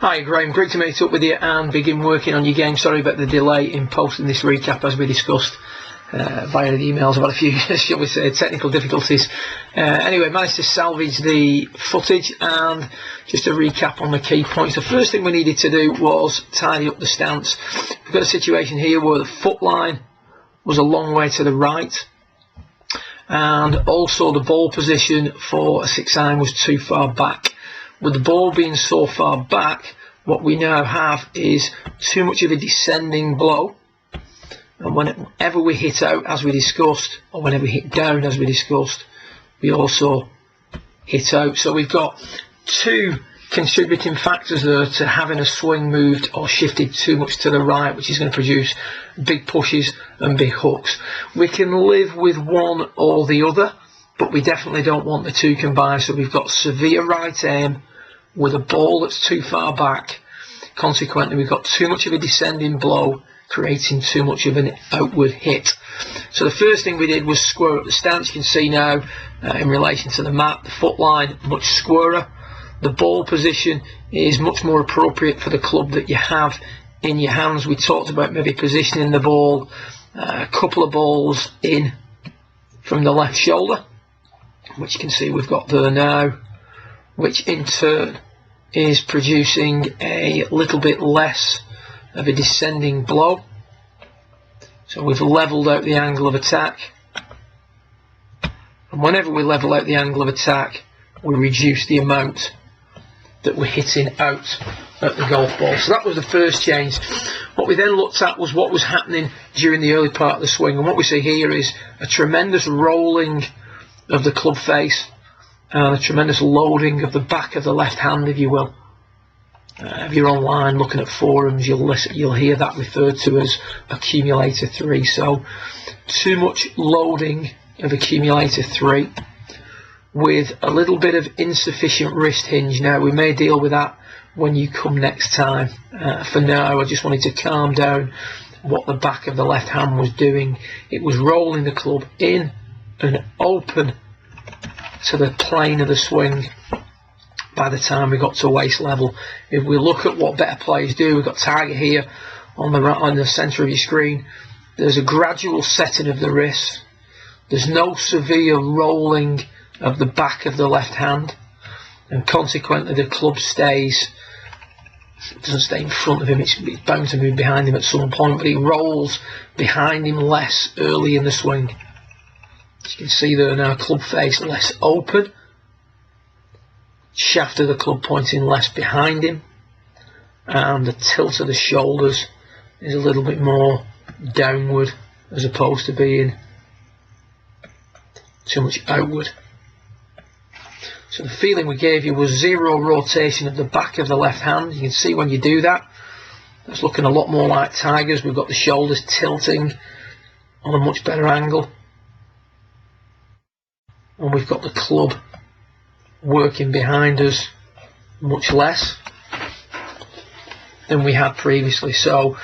Hi Graham, great to meet up with you and begin working on your game. Sorry about the delay in posting this recap as we discussed via the emails. I've had a few, shall we say, technical difficulties. Anyway, managed to salvage the footage, and just a recap on the key points. The first thing we needed to do was tidy up the stance. We've got a situation here where the foot line was a long way to the right, and also the ball position for a 6-iron was too far back. With the ball being so far back, what we now have is too much of a descending blow, and whenever we hit out, as we discussed, or whenever we hit down, as we discussed, we also hit out. So we've got two contributing factors there to having a swing moved or shifted too much to the right, which is going to produce big pushes and big hooks. We can live with one or the other, but we definitely don't want the two combined. So we've got severe right aim with a ball that's too far back. Consequently, we've got too much of a descending blow, creating too much of an outward hit. So the first thing we did was square up the stance. You can see now in relation to the map, the foot line much squarer. The ball position is much more appropriate for the club that you have in your hands. We talked about maybe positioning the ball a couple of balls in from the left shoulder, which you can see we've got there now, which in turn is producing a little bit less of a descending blow. So we've levelled out the angle of attack, and whenever we level out the angle of attack, we reduce the amount that we're hitting out at the golf ball. So that was the first change. What we then looked at was what was happening during the early part of the swing, and what we see here is a tremendous rolling of the club face and a tremendous loading of the back of the left hand, if you will. If you're online looking at forums, you'll hear that referred to as accumulator 3. So too much loading of accumulator 3 with a little bit of insufficient wrist hinge. Now we may deal with that when you come next time. For now, I just wanted to calm down what the back of the left hand was doing. It was rolling the club in and open to the plane of the swing by the time we got to waist level. If we look at what better players do, we've got Tiger here on the centre of your screen. There's a gradual setting of the wrist. There's no severe rolling of the back of the left hand, and consequently the club doesn't stay in front of him, it's bound to move behind him at some point, but it rolls behind him less early in the swing. As you can see there now, club face less open, shaft of the club pointing less behind him, and the tilt of the shoulders is a little bit more downward as opposed to being too much outward. So the feeling we gave you was zero rotation of the back of the left hand. You can see when you do that, it's looking a lot more like Tiger's. We've got the shoulders tilting on a much better angle, and we've got the club working behind us much less than we had previously. So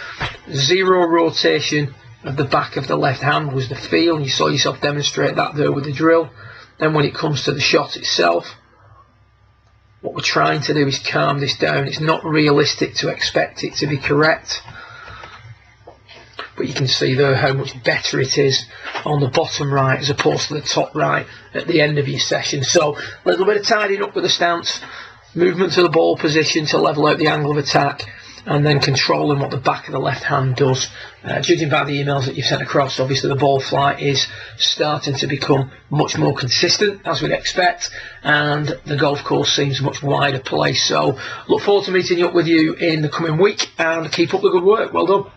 zero rotation of the back of the left hand was the feel. You saw yourself demonstrate that there with the drill. Then when it comes to the shot itself, what we're trying to do is calm this down. It's not realistic to expect it to be correct, but you can see there how much better it is on the bottom right as opposed to the top right at the end of your session. So a little bit of tidying up with the stance, movement to the ball position to level out the angle of attack, and then controlling what the back of the left hand does. Judging by the emails that you've sent across, obviously the ball flight is starting to become much more consistent, as we'd expect, and the golf course seems a much wider place. So look forward to meeting up with you in the coming week, and keep up the good work. Well done.